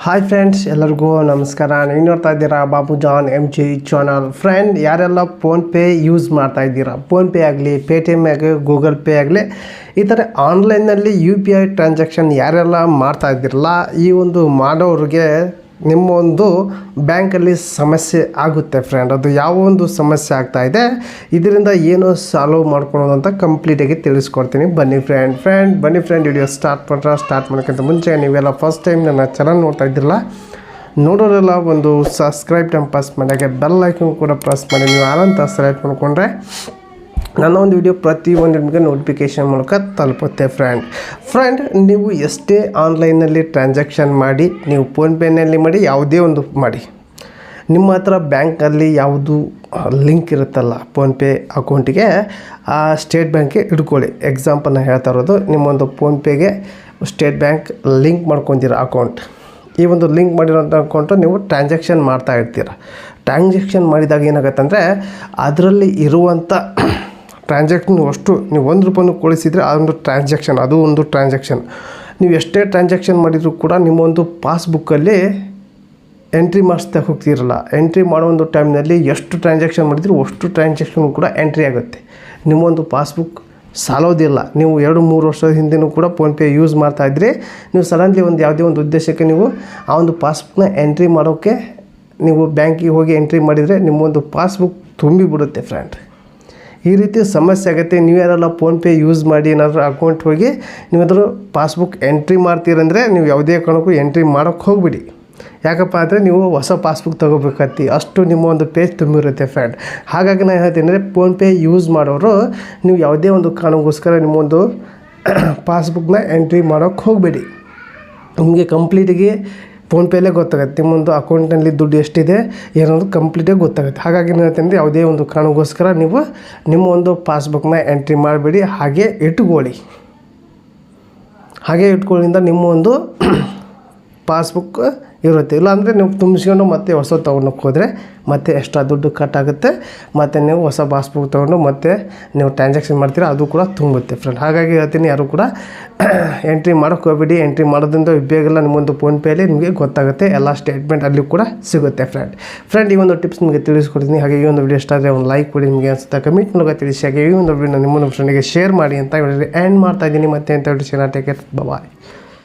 Hi friends, ಎಲ್ಲರಿಗೂ ನಮಸ್ಕಾರ. ನೀವು ನೋಡ್ತಾ ಇದ್ದೀರಾ Babu Jaan MG channel. Friend, ಯಾರೆಲ್ಲ ಫೋನ್ಪೇ ಯೂಸ್ ಮಾಡ್ತಾ ಇದ್ದೀರಾ, ಫೋನ್ಪೇ ಆಗಲಿ, ಪೇಟಿಎಮ್ ಆಗಲಿ, ಗೂಗಲ್ ಪೇ ಆಗಲಿ, ಈ ಥರ ಆನ್ಲೈನಲ್ಲಿ UPI ಟ್ರಾನ್ಸಾಕ್ಷನ್ ಯಾರೆಲ್ಲ ಮಾಡ್ತಾ ಇದ್ದೀರಲ್ಲ, ಈ ಒಂದು ಮಾಡೋರಿಗೆ ನಿಮ್ಮ ಒಂದು ಬ್ಯಾಂಕಲ್ಲಿ ಸಮಸ್ಯೆ ಆಗುತ್ತೆ ಫ್ರೆಂಡ್. ಅದು ಯಾವ ಒಂದು ಸಮಸ್ಯೆ ಆಗ್ತಾಯಿದೆ, ಇದರಿಂದ ಏನು ಸಾಲ್ವ್ ಮಾಡ್ಕೊಳೋದು ಅಂತ ಕಂಪ್ಲೀಟಾಗಿ ತಿಳಿಸ್ಕೊಡ್ತೀನಿ. ಬನ್ನಿ ಫ್ರೆಂಡ್ ವಿಡಿಯೋ ಸ್ಟಾರ್ಟ್ ಮಾಡೋಕ್ಕಿಂತ ಮುಂಚೆ ನೀವೆಲ್ಲ ಫಸ್ಟ್ ಟೈಮ್ ನನ್ನ ಚಾನಲ್ ನೋಡ್ತಾ ಇದ್ದಿರಲ್ಲ, ನೋಡೋರೆಲ್ಲ ಒಂದು ಸಬ್ಸ್ಕ್ರೈಬ್ ಪ್ರೆಸ್ ಮಾಡಿ, ಬೆಲ್ ಐಕನ್ ಕೂಡ ಪ್ರೆಸ್ ಮಾಡಿ. ನೀವು ಯಾರಂತ ಸೆಲೆಕ್ಟ್ ಮಾಡಿಕೊಂಡ್ರೆ ನನ್ನ ಒಂದು ವಿಡಿಯೋ ಪ್ರತಿಯೊಂದು ನಿಮಗೆ ನೋಟಿಫಿಕೇಷನ್ ಮೂಲಕ ತಲುಪುತ್ತೆ ಫ್ರೆಂಡ್. ನೀವು ಎಷ್ಟೇ ಆನ್ಲೈನಲ್ಲಿ ಟ್ರಾನ್ಸಾಕ್ಷನ್ ಮಾಡಿ, ನೀವು ಫೋನ್ಪೇನಲ್ಲಿ ಮಾಡಿ, ಯಾವುದೇ ಒಂದು ಮಾಡಿ, ನಿಮ್ಮ ಹತ್ರ ಬ್ಯಾಂಕಲ್ಲಿ ಯಾವುದು ಲಿಂಕ್ ಇರುತ್ತಲ್ಲ ಫೋನ್ಪೇ ಅಕೌಂಟಿಗೆ, ಆ ಸ್ಟೇಟ್ ಬ್ಯಾಂಕ್ಗೆ ಇಟ್ಕೊಳ್ಳಿ. ಎಕ್ಸಾಂಪಲ್ ನಾನು ಹೇಳ್ತಾ ಇರೋದು, ನಿಮ್ಮೊಂದು ಫೋನ್ಪೇಗೆ ಸ್ಟೇಟ್ ಬ್ಯಾಂಕ್ ಲಿಂಕ್ ಮಾಡ್ಕೊತೀರ ಅಕೌಂಟ್. ಈ ಒಂದು ಲಿಂಕ್ ಮಾಡಿರೋಂಥ ಅಕೌಂಟು ನೀವು ಟ್ರಾನ್ಸಾಕ್ಷನ್ ಮಾಡ್ತಾ ಇರ್ತೀರ. ಟ್ರಾನ್ಸಾಕ್ಷನ್ ಮಾಡಿದಾಗ ಏನಾಗುತ್ತೆ ಅಂದರೆ, ಅದರಲ್ಲಿ ಇರುವಂಥ ಟ್ರಾನ್ಸಾಕ್ಷನ್ ಅಷ್ಟು ನೀವು ₹1 ಕಳಿಸಿದರೆ ಅದೊಂದು ಟ್ರಾನ್ಸಾಕ್ಷನ್, ಅದು ಒಂದು ಟ್ರಾನ್ಸಾಕ್ಷನ್. ನೀವು ಎಷ್ಟೇ ಟ್ರಾನ್ಸಾಕ್ಷನ್ ಮಾಡಿದರೂ ಕೂಡ ನಿಮ್ಮೊಂದು ಪಾಸ್ಬುಕ್ಕಲ್ಲಿ ಎಂಟ್ರಿ ಮಾಡಿಸ್ತಾ ಹೋಗ್ತಿರಲ್ಲ. ಎಂಟ್ರಿ ಮಾಡೋ ಒಂದು ಟೈಮ್ನಲ್ಲಿ ಎಷ್ಟು ಟ್ರಾನ್ಸಾಕ್ಷನ್ ಮಾಡಿದ್ರು ಅಷ್ಟು ಟ್ರಾನ್ಸಾಕ್ಷನ್ ಕೂಡ ಎಂಟ್ರಿ ಆಗುತ್ತೆ. ನಿಮ್ಮೊಂದು ಪಾಸ್ಬುಕ್ ಸಾಲೋದಿಲ್ಲ. ನೀವು 2-3 ವರ್ಷದ ಹಿಂದೆಯೂ ಕೂಡ ಫೋನ್ಪೇ ಯೂಸ್ ಮಾಡ್ತಾಯಿದ್ರಿ. ನೀವು ಸಡನ್ಲಿ ಒಂದು ಯಾವುದೇ ಒಂದು ಉದ್ದೇಶಕ್ಕೆ ನೀವು ಆ ಒಂದು ಪಾಸ್ಬುಕ್ನ ಎಂಟ್ರಿ ಮಾಡೋಕ್ಕೆ ನೀವು ಬ್ಯಾಂಕಿಗೆ ಹೋಗಿ ಎಂಟ್ರಿ ಮಾಡಿದರೆ ನಿಮ್ಮೊಂದು ಪಾಸ್ಬುಕ್ ತುಂಬಿಬಿಡುತ್ತೆ ಫ್ರೆಂಡ್. ಈ ರೀತಿ ಸಮಸ್ಯೆ ಆಗುತ್ತೆ. ನೀವು ಯಾರೆಲ್ಲ ಫೋನ್ಪೇ ಯೂಸ್ ಮಾಡಿ ಏನಾದರೂ ಅಕೌಂಟ್ ಹೋಗಿ ನೀವಾದರೂ ಪಾಸ್ಬುಕ್ ಎಂಟ್ರಿ ಮಾಡ್ತೀರಂದರೆ ನೀವು ಯಾವುದೇ ಕಾರಣಕ್ಕೂ ಎಂಟ್ರಿ ಮಾಡೋಕ್ಕೆ ಹೋಗ್ಬಿಡಿ. ಯಾಕಪ್ಪ ಅಂದರೆ ನೀವು ಹೊಸ ಪಾಸ್ಬುಕ್ ತೊಗೋಬೇಕತ್ತಿ, ಅಷ್ಟು ನಿಮ್ಮ ಒಂದು ಪೇಜ್ ತುಂಬಿರುತ್ತೆ ಫ್ರೆಂಡ್. ಹಾಗಾಗಿ ನಾನು ಹೇಳ್ತೀನಿ ಅಂದರೆ, ಫೋನ್ಪೇ ಯೂಸ್ ಮಾಡೋರು ನೀವು ಯಾವುದೇ ಒಂದು ಕಾರಣಕ್ಕೋಸ್ಕರ ನಿಮ್ಮೊಂದು ಪಾಸ್ಬುಕ್ನ ಎಂಟ್ರಿ ಮಾಡೋಕ್ಕೆ ಹೋಗಬೇಡಿ. ನಿಮಗೆ ಕಂಪ್ಲೀಟಿಗೆ ಫೋನ್ಪೇಲೇ ಗೊತ್ತಾಗುತ್ತೆ ನಿಮ್ಮೊಂದು ಅಕೌಂಟ್ನಲ್ಲಿ ದುಡ್ಡು ಎಷ್ಟಿದೆ ಏನೋದು ಕಂಪ್ಲೀಟಾಗಿ ಗೊತ್ತಾಗುತ್ತೆ. ಹಾಗಾಗಿ ನಾನು ಹೇಳ್ತೀನಿ, ಯಾವುದೇ ಒಂದು ಕಾರಣಕ್ಕೋಸ್ಕರ ನೀವು ನಿಮ್ಮ ಒಂದು ಪಾಸ್ಬುಕ್ನ ಎಂಟ್ರಿ ಮಾಡಬೇಡಿ, ಹಾಗೆ ಇಟ್ಕೊಳ್ಳಿಂದ ನಿಮ್ಮ ಒಂದು ಪಾಸ್ಬುಕ್ ಇರುತ್ತೆ. ಇಲ್ಲಾಂದರೆ ನೀವು ತುಂಬಿಸ್ಕೊಂಡು ಮತ್ತೆ ಹೊಸ ತೊಗೊಂಡೋಗಿ ಹೋದರೆ ಮತ್ತೆ ಎಕ್ಸ್ಟ್ರಾ ದುಡ್ಡು ಕಟ್ ಆಗುತ್ತೆ. ಮತ್ತು ನೀವು ಹೊಸ ಪಾಸ್ಬುಕ್ ತೊಗೊಂಡು ಮತ್ತೆ ನೀವು ಟ್ರಾನ್ಸಾಕ್ಷನ್ ಮಾಡ್ತೀರಾ, ಅದು ಕೂಡ ತುಂಬುತ್ತೆ ಫ್ರೆಂಡ್. ಹಾಗಾಗಿ ಹೇಳ್ತೀನಿ, ಯಾರು ಕೂಡ ಎಂಟ್ರಿ ಮಾಡೋಕ್ಕೆ ಹೋಗ್ಬೇಡಿ. ಎಂಟ್ರಿ ಮಾಡೋದ್ರಿಂದ ಉಪಯೋಗ ನಿಮ್ಮೊಂದು ಫೋನ್ಪೇಲಿ ನಿಮಗೆ ಗೊತ್ತಾಗುತ್ತೆ, ಎಲ್ಲ ಸ್ಟೇಟ್ಮೆಂಟ್ ಅಲ್ಲಿ ಕೂಡ ಸಿಗುತ್ತೆ ಫ್ರೆಂಡ್. ಈ ಒಂದು ಟಿಪ್ಸ್ ನಿಮಗೆ ತಿಳಿಸ್ಕೊಡ್ತೀನಿ. ಹಾಗೆ ಈ ಒಂದು ವಿಡಿಯೋ ಇಷ್ಟ ಆದರೆ ಒಂದು ಲೈಕ್ ಕೊಡಿ, ನಿಮಗೆ ಅನಿಸುತ್ತೆ ಕಮೆಂಟ್ ಮೂಲಕ ತಿಳಿಸಿ. ಹಾಗೆ ಈ ಒಂದು ವಿಡಿಯೋನ ನಿಮ್ಮೊಂದು ಫ್ರೆಂಡಿಗೆ ಶೇರ್ ಮಾಡಿ ಅಂತ ಹೇಳಿದ್ರೆ ಎಂಡ್ ಮಾಡ್ತಾ ಇದ್ದೀನಿ. ಮತ್ತೆ ಅಂತ ಹೇಳಿ ಟೇಕ್ ಕೇರ್, ಬಾಯ್.